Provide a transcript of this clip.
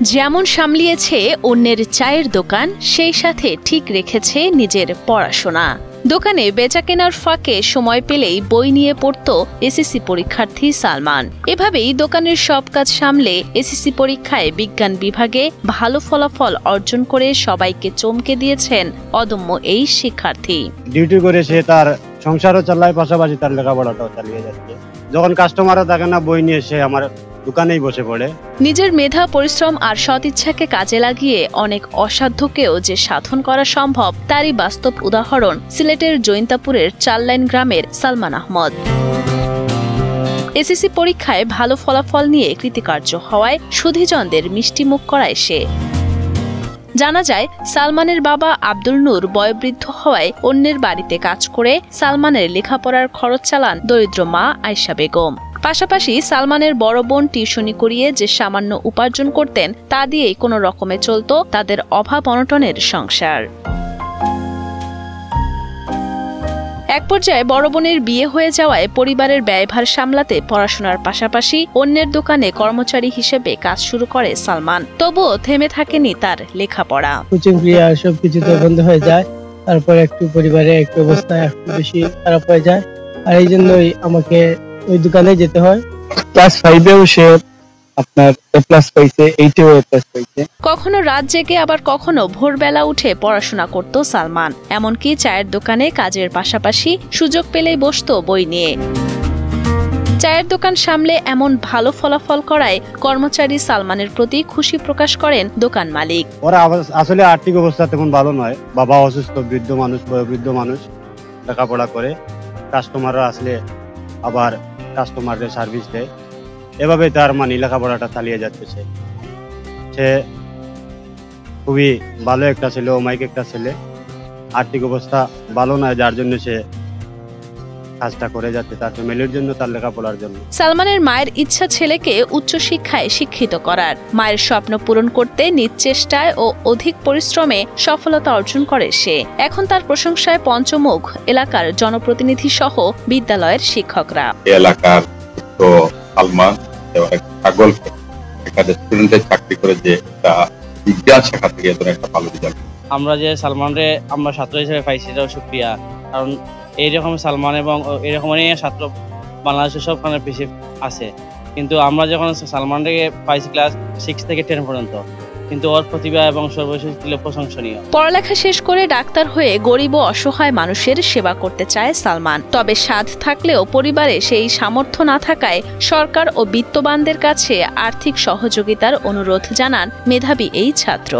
যেমন সামলিয়েছে অন্যের চায়ের দোকান, সেই সাথে ঠিক রেখেছে নিজের পড়াশোনা। দোকানে বেচাকেনার ফাঁকে সময় পেলেই বই নিয়ে পড়ত এসএসসি পরীক্ষার্থী সালমান। এভাবেই দোকানের সব কাজ সামলে এসএসসি পরীক্ষায় বিজ্ঞান বিভাগে ভালো ফলাফল অর্জন করে সবাইকে চমকে দিয়েছেন অদম্য এই শিক্ষার্থী। ডিউটি করে সে তার সংসারও চালায়, পাশাপাশি তার লেখাপড়াটাও চালিয়ে যাচ্ছে। যখন কাস্টমারও থাকে না, বই নিয়ে সে আমার দোকানেই বসে পড়ে। নিজের মেধা, পরিশ্রম আর সৎ ইচ্ছাকে কাজে লাগিয়ে অনেক অসাধ্যকেও যে সাধন করা সম্ভব, তারই বাস্তব উদাহরণ সিলেটের জৈন্তাপুরের চাল্লাইন গ্রামের সালমান আহমদ। এসএসসি পরীক্ষায় ভালো ফলাফল নিয়ে কৃতকার্য হওয়ায় সুধীজনদের মিষ্টিমুখ করায় সে। জানা যায়, সালমানের বাবা আব্দুল নূর বয়োবৃদ্ধ হওয়ায় অন্যের বাড়িতে কাজ করে সালমানের লেখাপড়ার খরচ চালান দরিদ্র মা আয়েশা বেগম। পাশাপাশি সালমানের বড় বোন টিউশনি করিয়ে যে সামান্য উপার্জন করতেন, তা দিয়েই কোনো রকমে চলত তাদের অভাব অনটনের সংসার। এক পর্যায়ে বড় বোনের বিয়ে হয়ে যাওয়ায় পরিবারের ব্যয়ভার সামলাতে পড়াশোনার পাশাপাশি অন্যের দোকানে কর্মচারী হিসেবে কাজ শুরু করে সালমান। তবুও থেমে থাকেনি তার লেখাপড়া। কোচিং ক্রিয়া সবকিছু তো বন্ধ হয়ে যায়, তারপর একটু পরিবারে একটু অবস্থা একটু বেশি খারাপ হয়ে যায়, আর এই জন্যই আমাকে ওই দোকানে যেতে হয়। ক্লাস 5-এও সে আপনার A+ পাইছে, 8-এও A+ পাইছে। কখনো রাত জেগে আবার কখনো ভোরবেলা উঠে পড়াশোনা করত সালমান। এমনকি চায়ের দোকানে কাজের পাশাপাশি সুযোগ পেলেই বসতো বই নিয়ে। চায়ের দোকান সামলে এমন ভালো ফলাফল করায় কর্মচারী সালমানের প্রতি খুশি প্রকাশ করেন দোকান মালিক। ওরা আসলে আর্থিক অবস্থা তেমন ভালো নয়, বাবা অসুস্থ, বৃদ্ধ মানুষ, বয়োবৃদ্ধ মানুষ, লেখাপড়া করে। কাস্টমাররা আসলে আবার কাস্টমারদের সার্ভিস দেয়। এভাবে তার লেখাপড়াটা চালিয়ে যাচ্ছে। সে খুবই ভালো একটা ছেলে, অমায়িক একটা ছেলে। আর্থিক অবস্থা ভালো নয়, যার জন্য সে কাজটা করে যাচ্ছে তার ফ্যামিলির জন্য, তার লেখাপড়ার জন্য। সালমানের মায়ের ইচ্ছা ছেলেকে উচ্চশিক্ষায় শিক্ষিত করার। মায়ের স্বপ্ন পূরণ করতে নিজ চেষ্টায় ও অধিক পরিশ্রমে সফলতা অর্জন করে সে। এখন তার প্রশংসায় পঞ্চমুখ এলাকার জনপ্রতিনিধি সহ বিদ্যালয়ের শিক্ষকরা। এলাকার তো সালমান ছাগল এখানে স্টুডেন্টের চাকরি করে যে একটা বিজ্ঞান শাখা থেকে একটা ভালো রেজাল্ট। আমরা যে সালমানরে আমরা ছাত্র হিসেবে পাইছি, এটাও সুক্রিয়া। কারণ এইরকম সালমান এবং এরকম ছাত্র বাংলাদেশের সবখানে পিছিয়ে আছে, কিন্তু আমরা যখন সালমানকে পাইছি ক্লাস 6 থেকে 10 পর্যন্ত, কিন্তু ওর প্রতিভা এবং সর্বশেষ ছিল প্রশংসনীয়। পড়ালেখা শেষ করে ডাক্তার হয়ে গরিব ও অসহায় মানুষের সেবা করতে চায় সালমান। তবে সাধ থাকলেও পরিবারে সেই সামর্থ্য না থাকায় সরকার ও বিত্তবানদের কাছে আর্থিক সহযোগিতার অনুরোধ জানান মেধাবী এই ছাত্র।